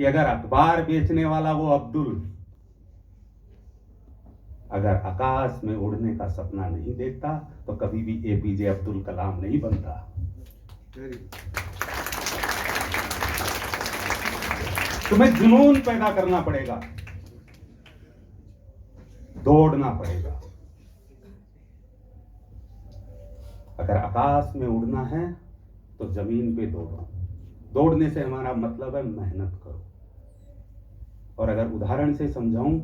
कि अगर अखबार बेचने वाला वो अब्दुल अगर आकाश में उड़ने का सपना नहीं देखता तो कभी भी एपीजे अब्दुल कलाम नहीं बनता। तुम्हें जुनून पैदा करना पड़ेगा, दौड़ना पड़ेगा। अगर आकाश में उड़ना है तो जमीन पे दौड़ो। दौड़ने से हमारा मतलब है मेहनत करो। और अगर उदाहरण से समझाऊं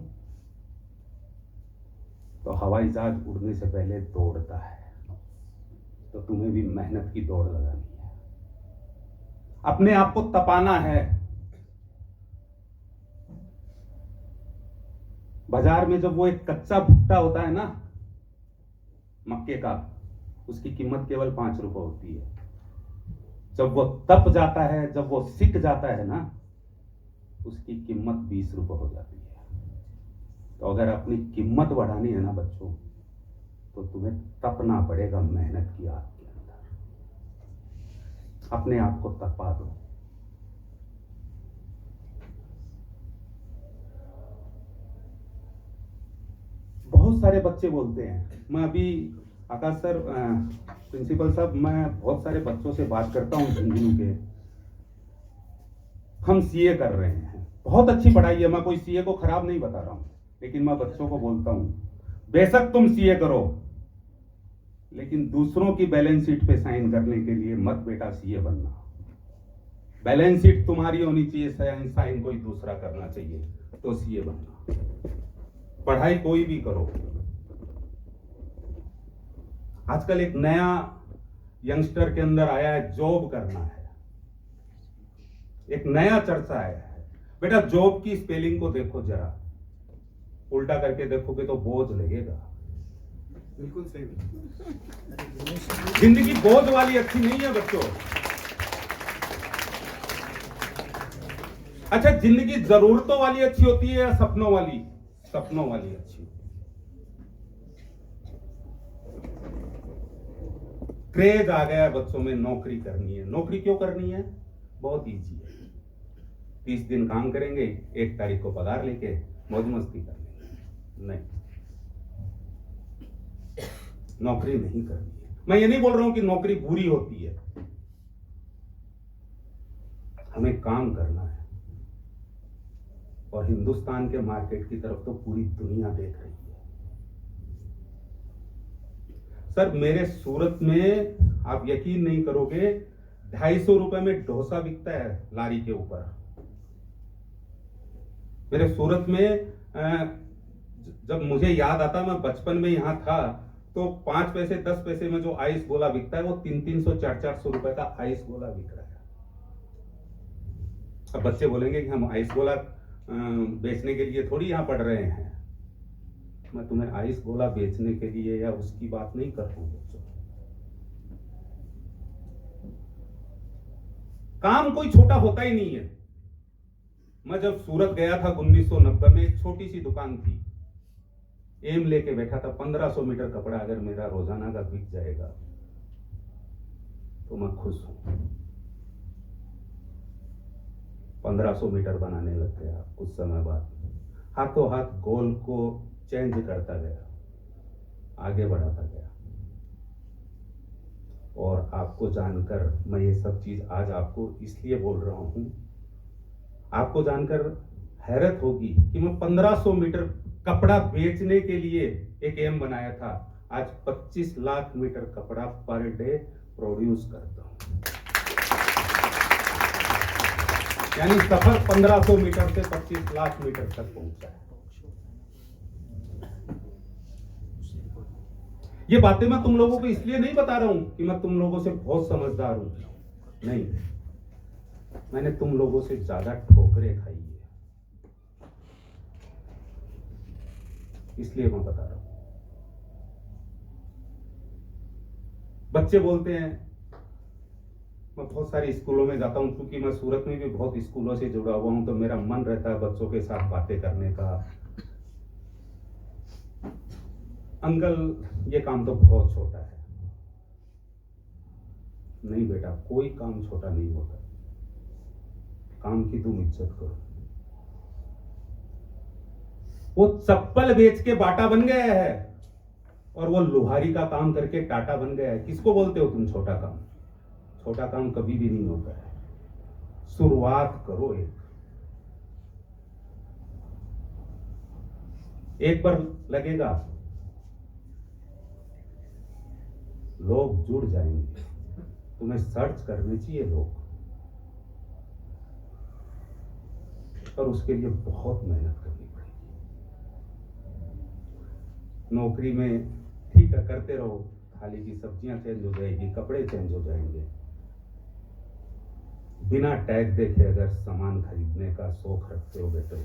तो हवाई जहाज उड़ने से पहले दौड़ता है, तो तुम्हें भी मेहनत की दौड़ लगानी है, अपने आप को तपाना है। बाजार में जब वो एक कच्चा भुट्टा होता है ना मक्के का, उसकी कीमत केवल 5 रुपए होती है। जब वो तप जाता है, जब वो सिक जाता है ना, उसकी कीमत 20 रुपए हो जाती है। तो अगर अपनी कीमत बढ़ानी है ना बच्चों, तो तुम्हें तपना पड़ेगा मेहनत की आग के अंदर। अपने आप को तपा दो। बहुत सारे बच्चे बोलते हैं, मैं अभी आकाश सर प्रिंसिपल साहब, मैं बहुत सारे बच्चों से बात करता हूँ झुंझुनू के। हम सीए कर रहे हैं, बहुत अच्छी पढ़ाई है, मैं कोई सीए को खराब नहीं बता रहा हूँ, लेकिन मैं बच्चों को बोलता हूं बेशक तुम सीए करो, लेकिन दूसरों की बैलेंस शीट पे साइन करने के लिए मत बेटा सीए बनना। बैलेंस शीट तुम्हारी होनी चाहिए, साइन कोई दूसरा करना चाहिए, तो सीए बनना। पढ़ाई कोई भी करो। आजकल एक नया यंगस्टर के अंदर आया है, जॉब करना है। एक नया चर्चा आया है। बेटा जॉब की स्पेलिंग को देखो जरा, उल्टा करके देखोगे तो बोझ लगेगा। बिल्कुल सही। जिंदगी बोझ वाली अच्छी नहीं है बच्चों। अच्छा, जिंदगी जरूरतों वाली अच्छी होती है या सपनों वाली? सपनों वाली अच्छी। क्रेज आ गया है बच्चों में, नौकरी करनी है। नौकरी क्यों करनी है? बहुत इजी है। 30 दिन काम करेंगे, 1 तारीख को पगार लेके मौज मस्ती कर लेंगे। नहीं, नौकरी नहीं करनी है। मैं ये नहीं बोल रहा हूं कि नौकरी बुरी होती है, हमें काम करना है। और हिंदुस्तान के मार्केट की तरफ तो पूरी दुनिया देख रही है। सर मेरे सूरत में आप यकीन नहीं करोगे, 250 रुपए में डोसा बिकता है लारी के ऊपर। मेरे सूरत में जब मुझे याद आता, मैं बचपन में यहां था, तो 5 पैसे 10 पैसे में जो आइस गोला बिकता है, वो 300 400 रुपए का आइस गोला बिक रहा है। अब बच्चे बोलेंगे कि हम आइस गोला बेचने के लिए थोड़ी यहां पढ़ रहे हैं। मैं तुम्हें आइस गोला बेचने के लिए या उसकी बात नहीं कर रहा हूं बच्चों। काम कोई छोटा होता ही नहीं है। मैं जब सूरत गया था 1990 में, एक छोटी सी दुकान थी, एम लेके बैठा था 1500 मीटर कपड़ा अगर मेरा रोजाना का बिक जाएगा तो मैं खुश हूं। 1500 मीटर बनाने लग गया। कुछ समय बाद हाथों हाथ गोल को चेंज करता गया, आगे बढ़ाता गया। और आपको जानकर मैं ये सब चीज आज आपको इसलिए बोल रहा हूं, आपको जानकर हैरत होगी कि मैं 1500 मीटर कपड़ा बेचने के लिए एक एम बनाया था, आज 25 लाख मीटर कपड़ा पर डे प्रोड्यूस करता हूं। यानी सफर 1500 मीटर से 25 लाख मीटर तक पहुंचा है। ये बातें मैं तुम लोगों को इसलिए नहीं बता रहा हूं कि मैं तुम लोगों से बहुत समझदार हूं, नहीं, मैंने तुम लोगों से ज्यादा ठोकरें खाई है, इसलिए मैं बता रहा हूं। बच्चे बोलते हैं, मैं बहुत सारे स्कूलों में जाता हूं, क्योंकि मैं सूरत में भी बहुत स्कूलों से जुड़ा हुआ हूं, तो मेरा मन रहता है बच्चों के साथ बातें करने का। अंकल ये काम तो बहुत छोटा है। नहीं बेटा, कोई काम छोटा नहीं होता। काम की तुम इज्जत करो। वो चप्पल बेच के बाटा बन गया है और वो लोहारी का काम करके टाटा बन गया है। किसको बोलते हो तुम छोटा काम? छोटा काम कभी भी नहीं होता है। शुरुआत करो, एक बार लगेगा, लोग जुड़ जाएंगे। तुम्हें सर्च करने चाहिए लोग, और उसके लिए बहुत मेहनत करनी पड़ेगी। नौकरी में ठीक है, करते रहो, थाली की सब्जियां चेंज हो जाएगी, कपड़े चेंज हो जाएंगे। बिना टैग देखे अगर सामान खरीदने का शौक रखते हो बेटे,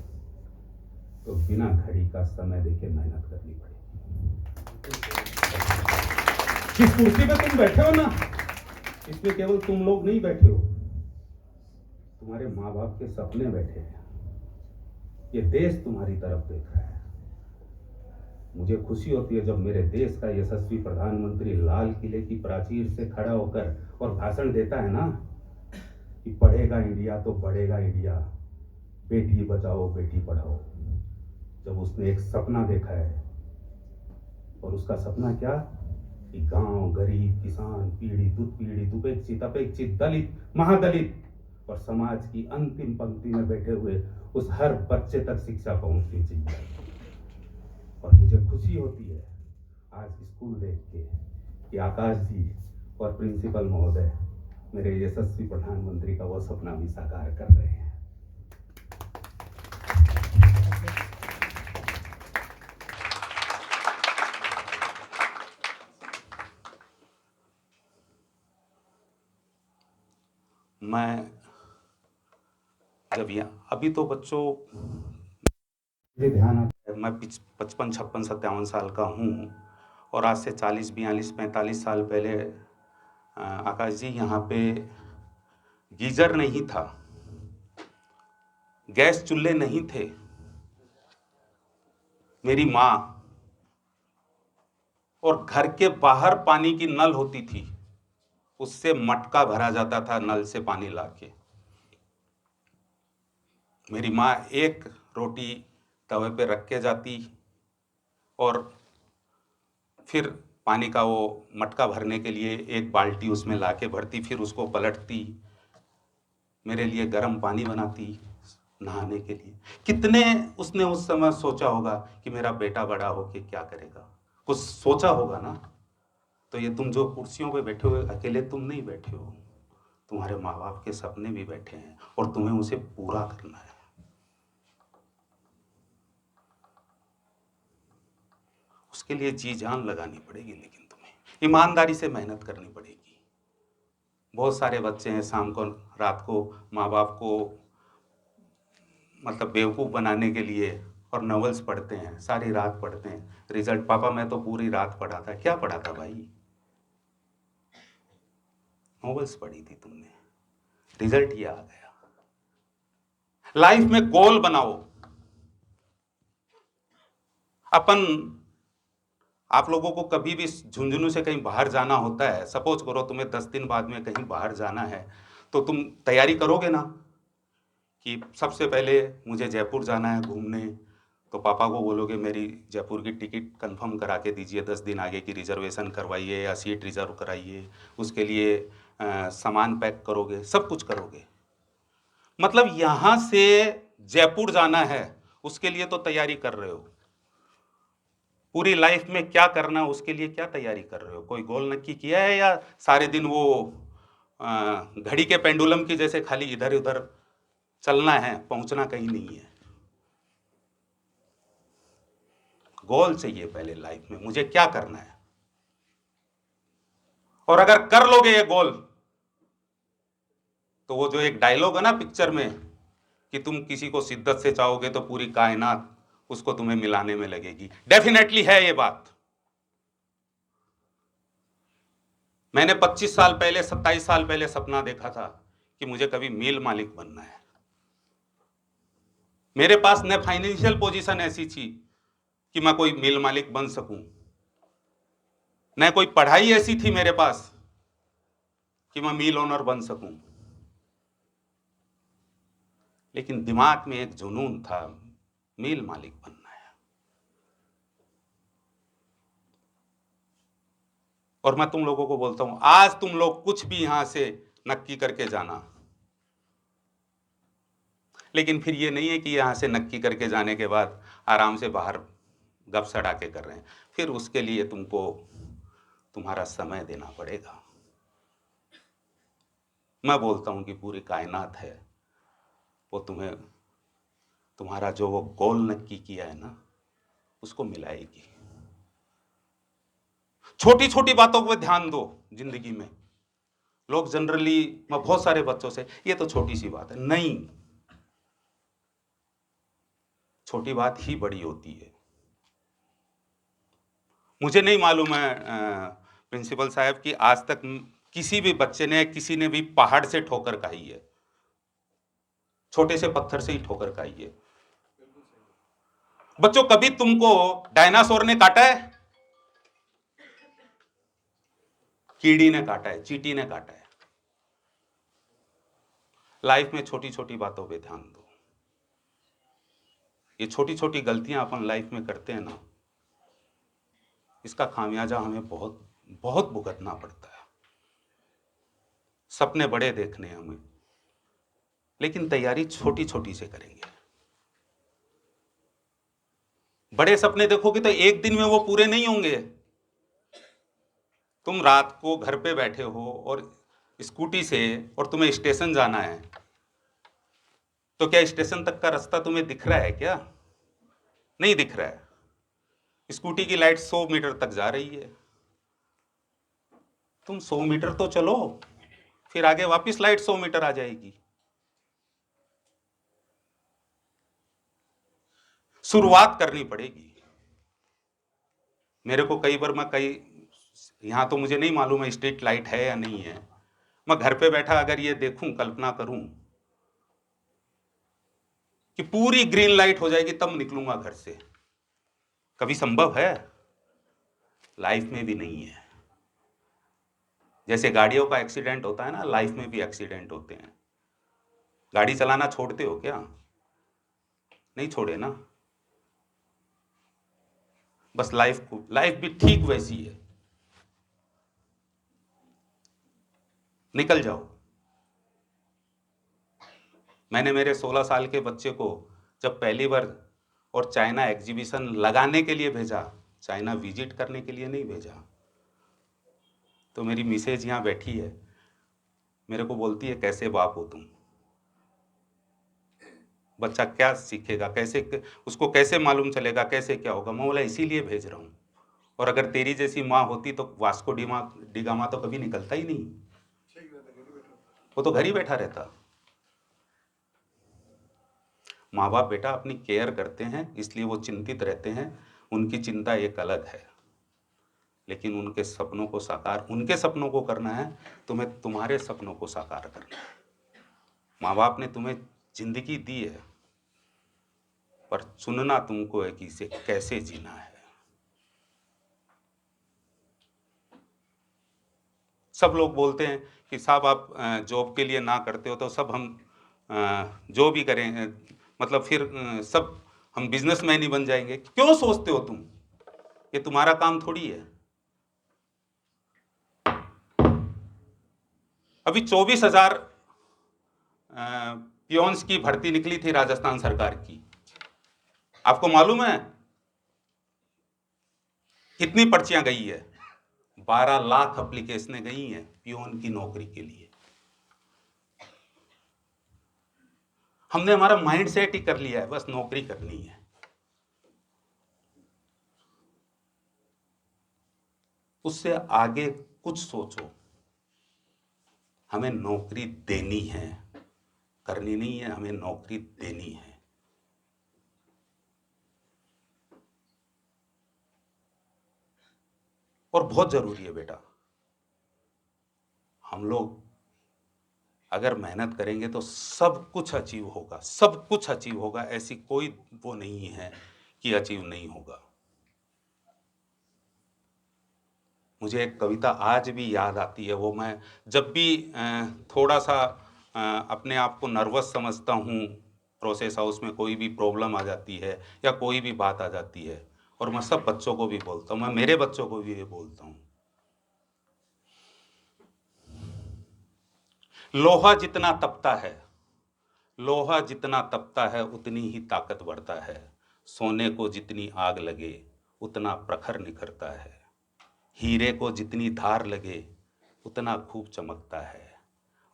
तो बिना घड़ी का समय देके मेहनत करनी पड़ेगी। जिस कुर्सी पे तुम बैठे हो ना, इसमें केवल तुम लोग नहीं बैठे हो, तुम्हारे माँ बाप के सपने बैठे हैं। ये देश तुम्हारी तरफ देख रहा है। मुझे खुशी होती है जब मेरे देश का यशस्वी प्रधानमंत्री लाल किले की प्राचीर से खड़ा होकर और भाषण देता है ना कि पढ़ेगा इंडिया तो बढ़ेगा इंडिया, बेटी बचाओ बेटी पढ़ाओ। जब उसने एक सपना देखा है, और उसका सपना क्या कि गांव, गरीब, किसान, पीड़ित, उत्पीड़ित, उपेक्षित, अपेक्षित, दलित, महादलित और समाज की अंतिम पंक्ति में बैठे हुए उस हर बच्चे तक शिक्षा पहुंचनी चाहिए। और मुझे खुशी होती है आज स्कूल देख के कि आकाश जी और प्रिंसिपल महोदय मेरे यशस्वी प्रधानमंत्री का वो सपना भी साकार कर रहे हैं। मैं जब यहाँ अभी तो बच्चों ध्यान आता है, मैं 55, 56, 57 साल का हूँ, और आज से 40, 42, 45 साल पहले आकाश जी यहाँ पे गीजर नहीं था, गैस चूल्हे नहीं थे। मेरी माँ और घर के बाहर पानी की नल होती थी, उससे मटका भरा जाता था नल से पानी लाके। मेरी माँ एक रोटी तवे पे रख के जाती और फिर पानी का वो मटका भरने के लिए एक बाल्टी उसमें लाके भरती, फिर उसको पलटती, मेरे लिए गर्म पानी बनाती नहाने के लिए। कितने उसने उस समय सोचा होगा कि मेरा बेटा बड़ा होके क्या करेगा, कुछ सोचा होगा ना। तो ये तुम जो कुर्सियों पे बैठे हो, अकेले तुम नहीं बैठे हो, तुम्हारे माँ बाप के सपने भी बैठे हैं और तुम्हें उसे पूरा करना है। उसके लिए जी जान लगानी पड़ेगी, लेकिन तुम्हें ईमानदारी से मेहनत करनी पड़ेगी। बहुत सारे बच्चे हैं शाम को, रात को माँ बाप को मतलब बेवकूफ़ बनाने के लिए और नॉवेल्स पढ़ते हैं, सारी रात पढ़ते हैं। रिजल्ट, पापा मैं तो पूरी रात पढ़ा था। क्या पढ़ा था भाई? नॉवेल्स पढ़ी थी तुमने, रिजल्ट ये आ गया। लाइफ में गोल बनाओ। आप लोगों को कभी भी झुंझुनू से कहीं बाहर जाना होता है, सपोज करो तुम्हें 10 दिन बाद में कहीं बाहर जाना है, तो तुम तैयारी करोगे ना कि सबसे पहले मुझे जयपुर जाना है घूमने, तो पापा को बोलोगे मेरी जयपुर की टिकट कंफर्म करा के दीजिए, 10 दिन आगे की रिजर्वेशन करवाइए या सीट रिजर्व कराइए, उसके लिए सामान पैक करोगे, सब कुछ करोगे। मतलब यहाँ से जयपुर जाना है, उसके लिए तो तैयारी कर रहे हो। पूरी लाइफ में क्या करना, उसके लिए क्या तैयारी कर रहे हो? कोई गोल नक्की किया है या सारे दिन वो घड़ी के पेंडुलम की जैसे खाली इधर उधर चलना है, पहुंचना कहीं नहीं है? गोल चाहिए पहले लाइफ में, मुझे क्या करना है। और अगर कर लोगे ये गोल, तो वो जो एक डायलॉग है ना पिक्चर में कि तुम किसी को शिद्दत से चाहोगे तो पूरी कायनात उसको तुम्हें मिलाने में लगेगी, डेफिनेटली है ये बात। मैंने 25 साल पहले, 27 साल पहले सपना देखा था कि मुझे कभी मिल मालिक बनना है। मेरे पास न फाइनेंशियल पोजीशन ऐसी थी कि मैं कोई मिल मालिक बन सकूं, न कोई पढ़ाई ऐसी थी मेरे पास कि मैं मिल ओनर बन सकूं। लेकिन दिमाग में एक जुनून था, मिल मालिक बनना है। और मैं तुम लोगों को बोलता हूं, आज तुम लोग कुछ भी यहां से नक्की करके जाना, लेकिन फिर ये नहीं है कि यहां से नक्की करके जाने के बाद आराम से बाहर गप सड़ाके कर रहे हैं। फिर उसके लिए तुमको तुम्हारा समय देना पड़ेगा। मैं बोलता हूं कि पूरी कायनात है, वो तुम्हें तुम्हारा जो वो गोल नक्की किया है ना, उसको मिलाएगी। छोटी छोटी बातों पर ध्यान दो जिंदगी में। लोग जनरली, मैं बहुत सारे बच्चों से, ये तो छोटी सी बात है, नहीं, छोटी बात ही बड़ी होती है। मुझे नहीं मालूम है प्रिंसिपल साहब कि आज तक किसी भी बच्चे ने, किसी ने भी पहाड़ से ठोकर खाई है, छोटे से पत्थर से ही ठोकर खाई है। बच्चों, कभी तुमको डायनासोर ने काटा है? कीड़ी ने काटा है, चींटी ने काटा है। लाइफ में छोटी छोटी बातों पे ध्यान दो। ये छोटी छोटी गलतियां अपन लाइफ में करते हैं ना, इसका खामियाजा हमें बहुत बहुत भुगतना पड़ता है। सपने बड़े देखने हैं हमें, लेकिन तैयारी छोटी छोटी से करेंगे। बड़े सपने देखोगे तो एक दिन में वो पूरे नहीं होंगे। तुम रात को घर पे बैठे हो और स्कूटी से, और तुम्हें स्टेशन जाना है, तो क्या स्टेशन तक का रास्ता तुम्हें दिख रहा है क्या? नहीं दिख रहा है। स्कूटी की लाइट 100 मीटर तक जा रही है, तुम 100 मीटर तो चलो, फिर आगे वापस लाइट 100 मीटर आ जाएगी। शुरुआत करनी पड़ेगी। मेरे को कई बार, मैं यहां तो मुझे नहीं मालूम है स्ट्रीट लाइट है या नहीं है, मैं घर पे बैठा अगर ये देखूं, कल्पना करूं कि पूरी ग्रीन लाइट हो जाएगी तब निकलूंगा घर से, कभी संभव है? लाइफ में भी नहीं है। जैसे गाड़ियों का एक्सीडेंट होता है ना, लाइफ में भी एक्सीडेंट होते हैं। गाड़ी चलाना छोड़ते हो क्या? नहीं छोड़े ना। बस लाइफ भी ठीक वैसी है, निकल जाओ। मैंने मेरे 16 साल के बच्चे को जब पहली बार और चाइना एग्जीबिशन लगाने के लिए भेजा, चाइना विजिट करने के लिए नहीं भेजा, तो मेरी मिसेज यहाँ बैठी है, मेरे को बोलती है, कैसे बाप हो तुम? बच्चा क्या सीखेगा, कैसे उसको कैसे मालूम चलेगा कैसे क्या होगा? मैं बोला इसीलिए भेज रहा हूँ। और अगर तेरी जैसी माँ होती तो वास्को डिगामा तो कभी निकलता ही नहीं, वो तो घर ही बैठा रहता। माँ बाप बेटा अपनी केयर करते हैं, इसलिए वो चिंतित रहते हैं, उनकी चिंता एक अलग है। लेकिन उनके सपनों को साकार, उनके सपनों को करना है, तुम्हें तुम्हारे सपनों को साकार करना है। माँ बाप ने तुम्हें जिंदगी दी है, पर चुनना तुमको है कि इसे कैसे जीना है। सब लोग बोलते हैं कि साहब आप जॉब के लिए ना करते हो तो सब हम जो भी करें, मतलब फिर सब हम बिजनेसमैन ही बन जाएंगे। क्यों सोचते हो तुम? ये तुम्हारा काम थोड़ी है। अभी 24,000 पियोन्स की भर्ती निकली थी राजस्थान सरकार की। आपको मालूम है कितनी पर्चियां गई है? 12 लाख एप्लीकेशनें गई हैं पियोन की नौकरी के लिए। हमने हमारा माइंड सेट ही कर लिया है, बस नौकरी करनी है। उससे आगे कुछ सोचो। हमें नौकरी देनी है, करनी नहीं है, हमें नौकरी देनी है। और बहुत जरूरी है बेटा। हम लोग अगर मेहनत करेंगे तो सब कुछ अचीव होगा, सब कुछ अचीव होगा। ऐसी कोई वो नहीं है कि अचीव नहीं होगा। मुझे एक कविता आज भी याद आती है। वो मैं जब भी थोड़ा सा अपने आप को नर्वस समझता हूँ प्रोसेस हाउस में कोई भी प्रॉब्लम आ जाती है या कोई भी बात आ जाती है, और मैं सब बच्चों को भी बोलता हूँ, मैं मेरे बच्चों को भी ये बोलता हूँ, लोहा जितना तपता है, लोहा जितना तपता है उतनी ही ताकत बढ़ता है, सोने को जितनी आग लगे उतना प्रखर निखरता है, हीरे को जितनी धार लगे उतना खूब चमकता है,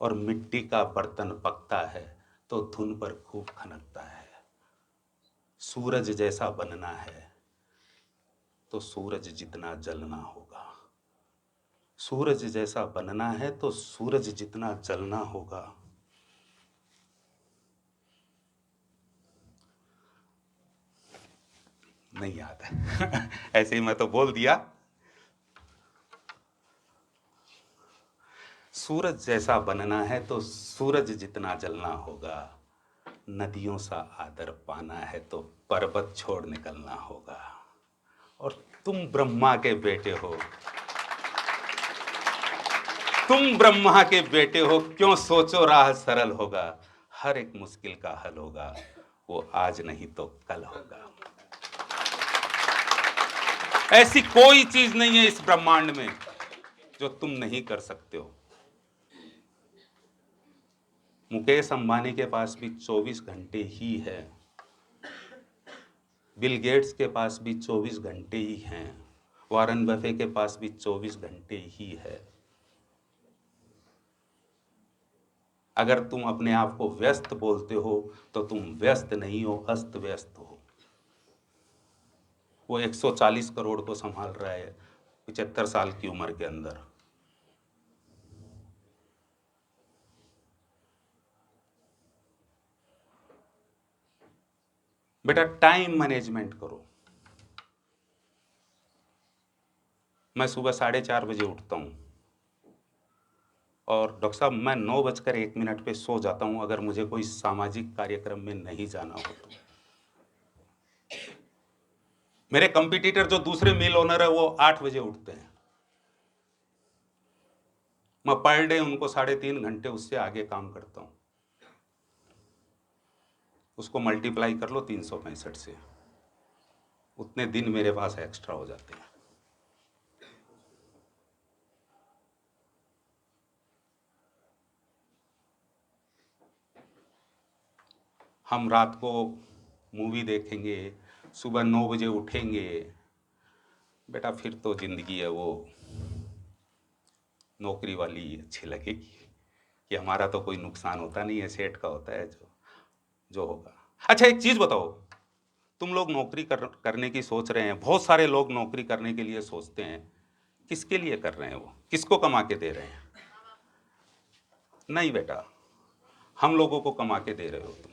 और मिट्टी का बर्तन पकता है तो धुन पर खूब खनकता है। सूरज जैसा बनना है तो सूरज जितना जलना होगा, सूरज जैसा बनना है तो सूरज जितना जलना होगा। नहीं याद है ऐसे ही मैं तो बोल दिया। सूरज जैसा बनना है तो सूरज जितना जलना होगा, नदियों सा आदर पाना है तो पर्वत छोड़ निकलना होगा, और तुम ब्रह्मा के बेटे हो, तुम ब्रह्मा के बेटे हो, क्यों सोचो राह सरल होगा, हर एक मुश्किल का हल होगा, वो आज नहीं तो कल होगा। ऐसी कोई चीज नहीं है इस ब्रह्मांड में जो तुम नहीं कर सकते हो। मुकेश अंबानी के पास भी 24 घंटे ही है, बिल गेट्स के पास भी 24 घंटे ही हैं, वॉरेन बफे के पास भी 24 घंटे ही है। अगर तुम अपने आप को व्यस्त बोलते हो तो तुम व्यस्त नहीं हो, अस्त व्यस्त हो। वो 140 करोड़ को संभाल रहा है 75 साल की उम्र के अंदर। बेटा टाइम मैनेजमेंट करो। मैं सुबह 4:30 बजे उठता हूँ और डॉक्टर साहब मैं 9:01 पे सो जाता हूँ अगर मुझे कोई सामाजिक कार्यक्रम में नहीं जाना हो तो। मेरे कंपटीटर जो दूसरे मिल ओनर है वो 8 बजे उठते हैं, मैं पर डे उनको 3.5 घंटे उससे आगे काम करता हूँ। उसको मल्टीप्लाई कर लो 365 से, उतने दिन मेरे पास एक्स्ट्रा हो जाते हैं। हम रात को मूवी देखेंगे, सुबह 9 बजे उठेंगे, बेटा फिर तो जिंदगी है वो नौकरी वाली अच्छी लगेगी कि हमारा तो कोई नुकसान होता नहीं है, सेठ का होता है जो जो होगा। अच्छा एक चीज बताओ, तुम लोग नौकरी करने की सोच रहे हैं, बहुत सारे लोग नौकरी करने के लिए सोचते हैं, किसके लिए कर रहे हैं? वो किसको कमा के दे रहे हैं? नहीं बेटा, हम लोगों को कमा के दे रहे हो तुम,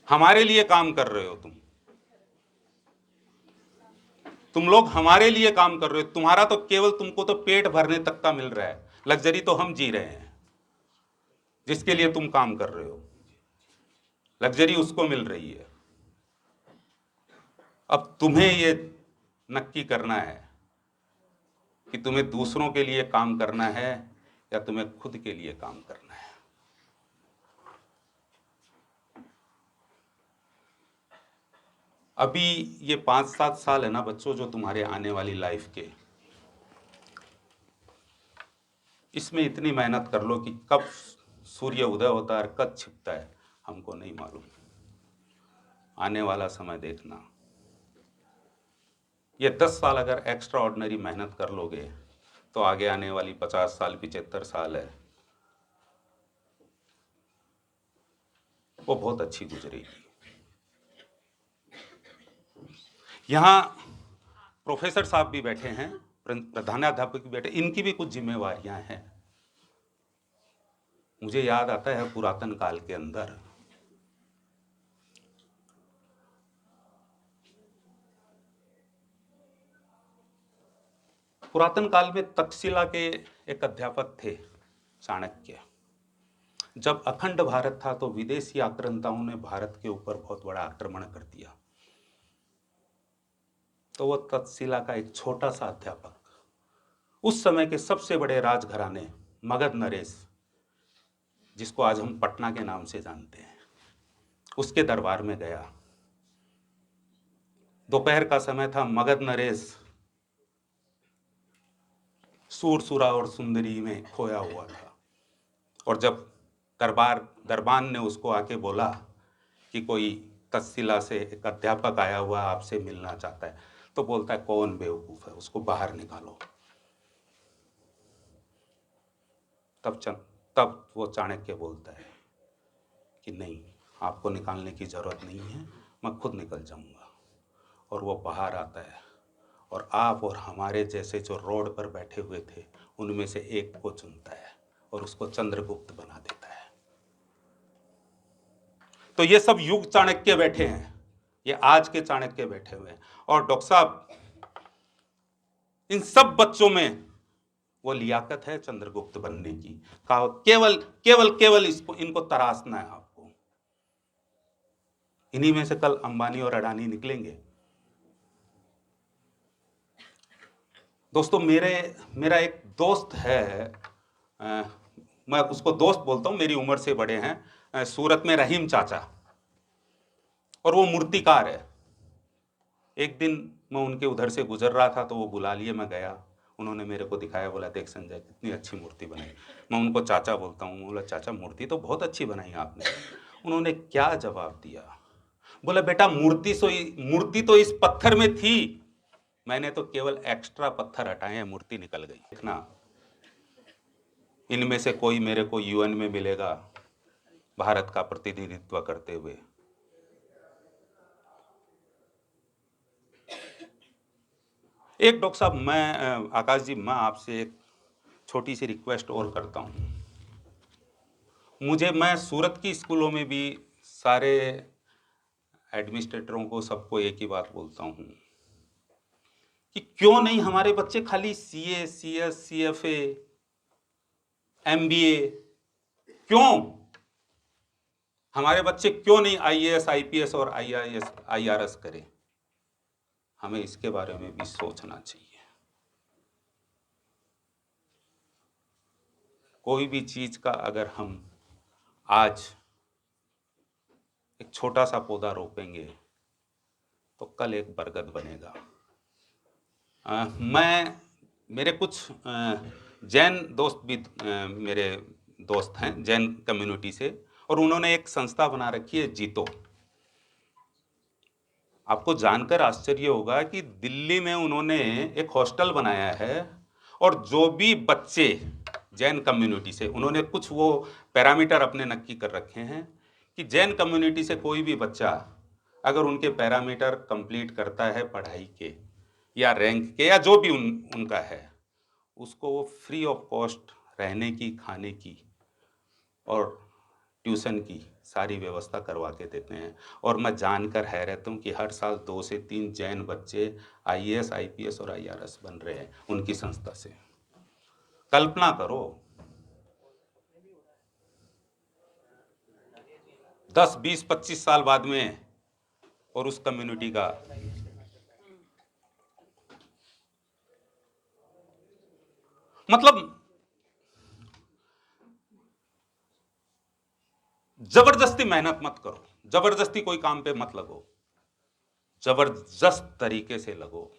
हमारे लिए काम कर रहे हो तुम लोग हमारे लिए काम कर रहे हो। तुम्हारा तो केवल तुमको तो पेट भरने तक का मिल रहा है, लग्जरी तो हम जी रहे हैं। जिसके लिए तुम काम कर रहे हो लग्जरी उसको मिल रही है। अब तुम्हें ये नक्की करना है कि तुम्हें दूसरों के लिए काम करना है या तुम्हें खुद के लिए काम करना है। अभी ये 5-7 साल है ना बच्चों, जो तुम्हारे आने वाली लाइफ के, इसमें इतनी मेहनत कर लो कि कब सूर्य उदय होता है और कब छिपता है हमको नहीं मालूम। आने वाला समय देखना, ये 10 साल अगर एक्स्ट्रा ऑर्डिनरी मेहनत कर लोगे तो आगे आने वाली 50 साल 75 साल है वो बहुत अच्छी गुजरेगी। यहाँ प्रोफेसर साहब भी बैठे हैं, प्रधानाध्यापक भी बैठे, इनकी भी कुछ जिम्मेवारियां हैं। मुझे याद आता है पुरातन काल के अंदर में तक्षशिला के एक अध्यापक थे चाणक्य। जब अखंड भारत था तो विदेशी आक्रांताओं ने भारत के ऊपर बहुत बड़ा आक्रमण कर दिया, तो वो तक्षशिला का एक छोटा सा अध्यापक उस समय के सबसे बड़े राजघराने मगध नरेश, जिसको आज हम पटना के नाम से जानते हैं, उसके दरबार में गया। दोपहर का समय था, मगध नरेश सूरसुरा और सुंदरी में खोया हुआ था। और जब दरबान ने उसको आके बोला कि कोई तक्षशिला से एक अध्यापक आया हुआ आपसे मिलना चाहता है, तो बोलता है कौन बेवकूफ है, उसको बाहर निकालो। तब वो चाणक्य बोलता है कि नहीं, आपको निकालने की जरूरत नहीं है, मैं खुद निकल जाऊंगा। और वो बाहर आता है और आप और हमारे जैसे जो रोड पर बैठे हुए थे उनमें से एक को चुनता है और उसको चंद्रगुप्त बना देता है। तो ये सब युग चाणक्य बैठे हैं, ये आज के चाणक्य बैठे हुए हैं। और डॉक्टर साहब, इन सब बच्चों में वो लियाकत है चंद्रगुप्त बनने की। केवल केवल केवल इनको तराशना है आपको। इन्हीं में से कल अंबानी और अडानी निकलेंगे। दोस्तों, मेरा एक दोस्त है, मैं उसको दोस्त बोलता हूँ, मेरी उम्र से बड़े हैं, सूरत में रहीम चाचा, और वो मूर्तिकार है। एक दिन मैं उनके उधर से गुजर रहा था तो वो बुला लिए, मैं गया, उन्होंने मेरे को दिखाया, बोला देख संजय कितनी अच्छी मूर्ति बनाई। मैं उनको चाचा बोलता हूँ, बोला चाचा मूर्ति तो बहुत अच्छी बनाई आपने। उन्होंने क्या जवाब दिया, बोला बेटा मूर्ति तो इस पत्थर में थी, मैंने तो केवल एक्स्ट्रा पत्थर हटाए हैं, मूर्ति निकल गई। देखना, इनमें से कोई मेरे को यूएन में मिलेगा भारत का प्रतिनिधित्व करते हुए। एक डॉक्टर साहब, मैं आकाश जी, मैं आपसे एक छोटी सी रिक्वेस्ट और करता हूँ। मैं सूरत की स्कूलों में भी सारे एडमिनिस्ट्रेटरों को, सबको एक ही बात बोलता हूँ कि क्यों नहीं हमारे बच्चे खाली सीए, सीएस, सीएफए, एमबीए, क्यों हमारे बच्चे क्यों नहीं आईएएस, आईपीएस और आईआईएस, आईआरएस करें? हमें इसके बारे में भी सोचना चाहिए। कोई भी चीज का अगर हम आज एक छोटा सा पौधा रोपेंगे तो कल एक बरगद बनेगा। मेरे कुछ जैन दोस्त भी मेरे दोस्त हैं जैन कम्युनिटी से, और उन्होंने एक संस्था बना रखी है, जीतो। आपको जानकर आश्चर्य होगा कि दिल्ली में उन्होंने एक हॉस्टल बनाया है, और जो भी बच्चे जैन कम्युनिटी से, उन्होंने कुछ वो पैरामीटर अपने नक्की कर रखे हैं कि जैन कम्युनिटी से कोई भी बच्चा अगर उनके पैरामीटर कंप्लीट करता है पढ़ाई के या रैंक के या जो भी उनका है, उसको वो फ्री ऑफ कॉस्ट रहने की, खाने की और ट्यूशन की सारी व्यवस्था करवा के देते हैं। और मैं जानकर हैरत हूँ कि हर साल 2 से 3 जैन बच्चे आईएएस, आईपीएस और आईआरएस बन रहे हैं उनकी संस्था से। कल्पना करो, 10, 20, 25 साल बाद में, और उस कम्युनिटी का मतलब जबरदस्ती मेहनत मत करो, जबरदस्ती कोई काम पे मत लगो, जबरदस्त तरीके से लगो।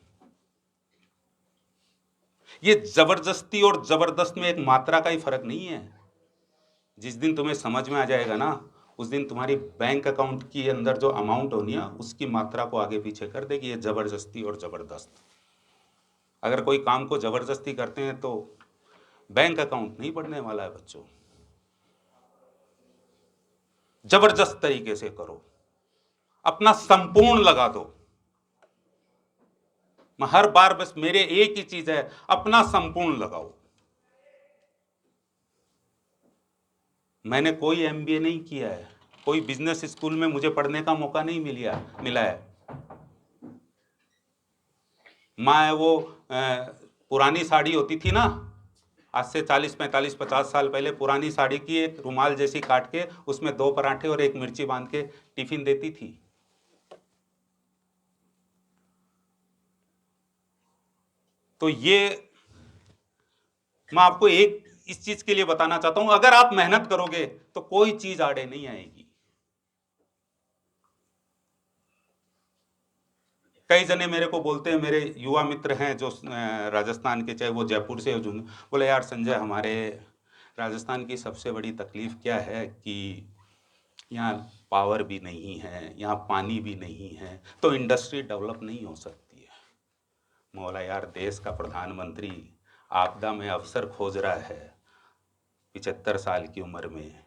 ये जबरदस्ती और जबरदस्त में एक मात्रा का ही फर्क नहीं है। जिस दिन तुम्हें समझ में आ जाएगा ना, उस दिन तुम्हारी बैंक अकाउंट के अंदर जो अमाउंट होनी है उसकी मात्रा को आगे पीछे कर देगी ये जबरदस्ती और जबरदस्त। अगर कोई काम को जबरदस्ती करते हैं तो बैंक अकाउंट नहीं बढ़ने वाला है बच्चों। जबरदस्त तरीके से करो, अपना संपूर्ण लगा दो। मैं हर बार बस मेरे एक ही चीज है, अपना संपूर्ण लगाओ। मैंने कोई एमबीए नहीं किया है, कोई बिजनेस स्कूल में मुझे पढ़ने का मौका नहीं मिला है। मैं वो पुरानी साड़ी होती थी ना, आज से 40, 45, 50 साल पहले, पुरानी साड़ी की एक रुमाल जैसी काट के उसमें 2 पराठे और 1 मिर्ची बांध के टिफिन देती थी। तो ये मैं आपको एक इस चीज के लिए बताना चाहता हूं, अगर आप मेहनत करोगे तो कोई चीज आड़े नहीं आएगी। कई जने मेरे को बोलते हैं, मेरे युवा मित्र हैं जो राजस्थान के, चाहे वो जयपुर से हो, बोले यार संजय, हमारे राजस्थान की सबसे बड़ी तकलीफ क्या है कि यहाँ पावर भी नहीं है, यहाँ पानी भी नहीं है, तो इंडस्ट्री डेवलप नहीं हो सकती है। बोला यार, देश का प्रधानमंत्री आपदा में अवसर खोज रहा है 75 साल की उम्र में,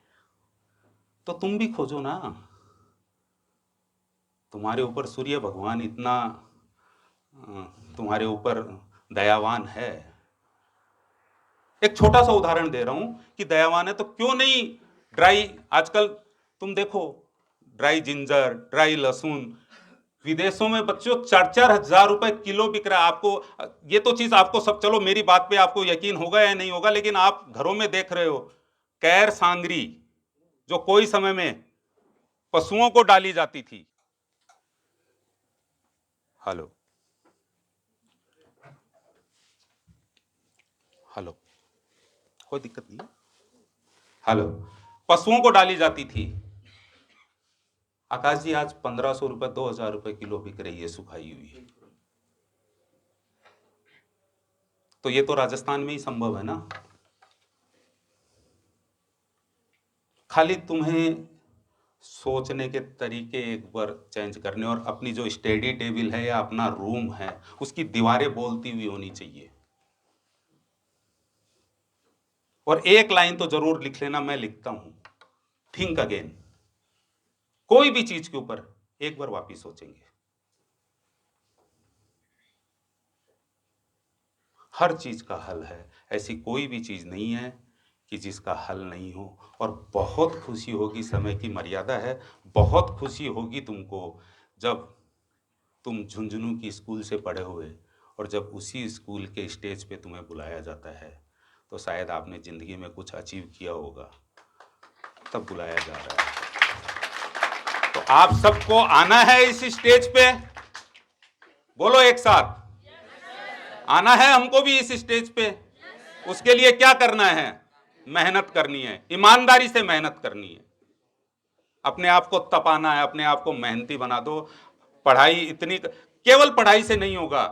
तो तुम भी खोजो ना। तुम्हारे ऊपर सूर्य भगवान इतना तुम्हारे ऊपर दयावान है। एक छोटा सा उदाहरण दे रहा हूं कि दयावान है तो क्यों नहीं ड्राई, आजकल तुम देखो ड्राई जिंजर, ड्राई लहसुन विदेशों में बच्चों 4-4 हजार रुपए किलो बिक रहा है। आपको ये तो चीज आपको सब, चलो मेरी बात पे आपको यकीन होगा या नहीं होगा, लेकिन आप घरों में देख रहे हो कैर सांगरी जो कोई समय में पशुओं को डाली जाती थी। हेलो हेलो, कोई दिक्कत नहीं है? हेलो, पशुओं को डाली जाती थी। आकाश जी, आज 1500 रुपए 2000 रुपए किलो बिक रही है सुखाई हुई। तो ये तो राजस्थान में ही संभव है ना। खाली तुम्हें सोचने के तरीके एक बार चेंज करने, और अपनी जो स्टडी टेबल है या अपना रूम है उसकी दीवारें बोलती हुई होनी चाहिए। और एक लाइन तो जरूर लिख लेना, मैं लिखता हूं, थिंक अगेन। कोई भी चीज के ऊपर एक बार वापिस सोचेंगे। हर चीज का हल है, ऐसी कोई भी चीज नहीं है कि जिसका हल नहीं हो। और बहुत खुशी होगी, समय की मर्यादा है, बहुत खुशी होगी तुमको जब तुम झुंझुनू की स्कूल से पढ़े हुए और जब उसी स्कूल के स्टेज पे तुम्हें बुलाया जाता है, तो शायद आपने जिंदगी में कुछ अचीव किया होगा, तब बुलाया जा रहा है। तो आप सबको आना है इस स्टेज पे, बोलो एक साथ, आना है हमको भी इस स्टेज पे। उसके लिए क्या करना है? मेहनत करनी है, ईमानदारी से मेहनत करनी है, अपने आप को तपाना है, अपने आप को मेहनती बना दो। पढ़ाई इतनी, केवल पढ़ाई से नहीं होगा,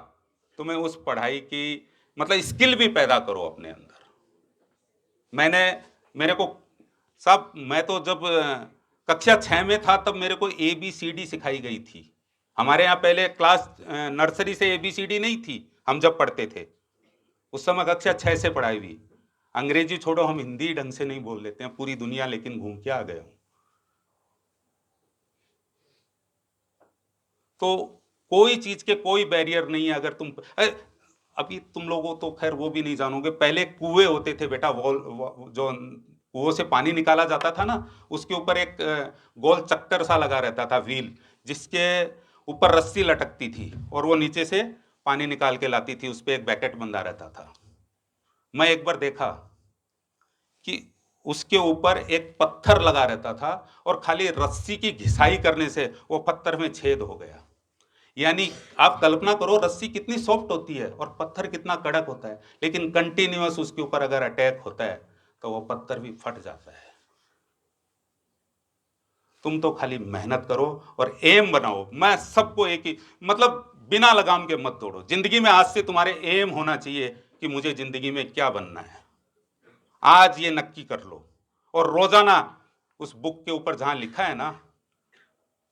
तुम्हें उस पढ़ाई की मतलब स्किल भी पैदा करो अपने अंदर। मेरे को सब, मैं तो जब कक्षा 6 में था तब मेरे को ABCD सिखाई गई थी। हमारे यहाँ पहले क्लास नर्सरी से ABCD नहीं थी, हम जब पढ़ते थे उस समय कक्षा 6 से पढ़ाई हुई। अंग्रेजी छोड़ो, हम हिंदी ढंग से नहीं बोल लेते हैं, पूरी दुनिया लेकिन घूम के आ गए हूं। तो कोई चीज के कोई बैरियर नहीं है। अगर तुम अभी तुम लोगों तो खैर वो भी नहीं जानोगे, पहले कुएं होते थे बेटा, जो कुओं से पानी निकाला जाता था ना, उसके ऊपर एक गोल चक्कर सा लगा रहता था, व्हील, जिसके ऊपर रस्सी लटकती थी और वो नीचे से पानी निकाल के लाती थी, उस पर एक बैकेट बंधा रहता था। मैं एक बार देखा कि उसके ऊपर एक पत्थर लगा रहता था और खाली रस्सी की घिसाई करने से वो पत्थर में छेद हो गया। यानी आप कल्पना करो, रस्सी कितनी सॉफ्ट होती है और पत्थर कितना कड़क होता है, लेकिन कंटिन्यूअस उसके ऊपर अगर अटैक होता है तो वो पत्थर भी फट जाता है। तुम तो खाली मेहनत करो और एम बनाओ। मैं सबको एक ही, मतलब बिना लगाम के मत दौड़ो जिंदगी में। आज से तुम्हारे एम होना चाहिए कि मुझे जिंदगी में क्या बनना है, आज ये नक्की कर लो। और रोजाना उस बुक के ऊपर जहां लिखा है ना,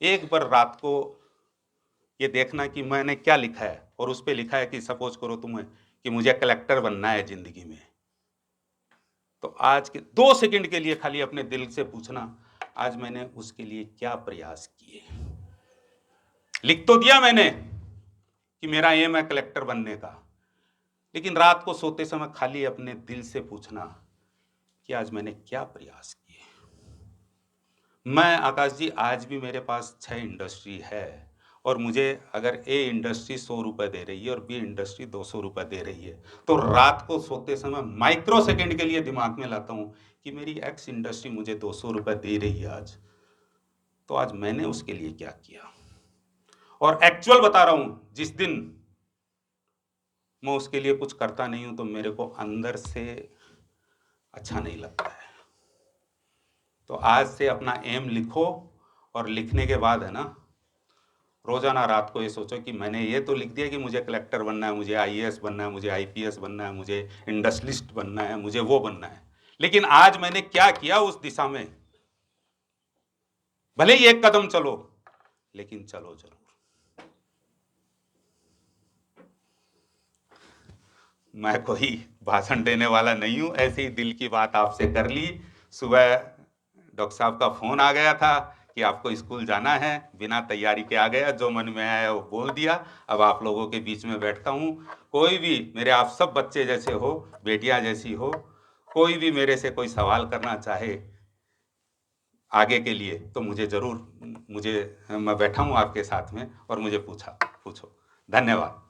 एक बार रात को ये देखना कि मैंने क्या लिखा है, और उस पे लिखा है कि सपोज करो तुम्हें कि मुझे कलेक्टर बनना है जिंदगी में, तो आज के 2 सेकंड के लिए खाली अपने दिल से पूछना, आज मैंने उसके लिए क्या प्रयास किए। लिख तो दिया मैंने कि मेरा एम है कलेक्टर बनने का, लेकिन रात को सोते समय खाली अपने दिल से पूछना कि आज मैंने क्या प्रयास किए। मैं आकाश जी, आज भी मेरे पास 6 इंडस्ट्री है, और मुझे अगर A इंडस्ट्री 100 रुपए दे रही है और B इंडस्ट्री 200 रुपए दे रही है, तो रात को सोते समय माइक्रो सेकंड के लिए दिमाग में लाता हूं कि मेरी X इंडस्ट्री मुझे 200 रुपए दे रही है आज, तो आज मैंने उसके लिए क्या किया। और एक्चुअल बता रहा हूं, जिस दिन मैं उसके लिए कुछ करता नहीं हूं तो मेरे को अंदर से अच्छा नहीं लगता है। तो आज से अपना एम लिखो, और लिखने के बाद है ना, रोजाना रात को ये सोचो कि मैंने ये तो लिख दिया कि मुझे कलेक्टर बनना है, मुझे आईएएस बनना है, मुझे आईपीएस बनना है, मुझे इंडस्ट्रियलिस्ट बनना है, मुझे वो बनना है। लेकिन आज मैंने क्या किया उस दिशा में? भले ही एक कदम चलो, लेकिन चलो जरूर। मैं कोई भाषण देने वाला नहीं हूं, ऐसे ही दिल की बात आपसे कर ली। सुबह डॉक्टर साहब का फोन आ गया था कि आपको स्कूल जाना है, बिना तैयारी के आ गया, जो मन में आया वो बोल दिया। अब आप लोगों के बीच में बैठता हूँ। कोई भी मेरे, आप सब बच्चे जैसे हो, बेटियां जैसी हो, कोई भी मेरे से कोई सवाल करना चाहे आगे के लिए तो मुझे जरूर, मैं बैठा हूँ आपके साथ में, और मुझे पूछो। धन्यवाद।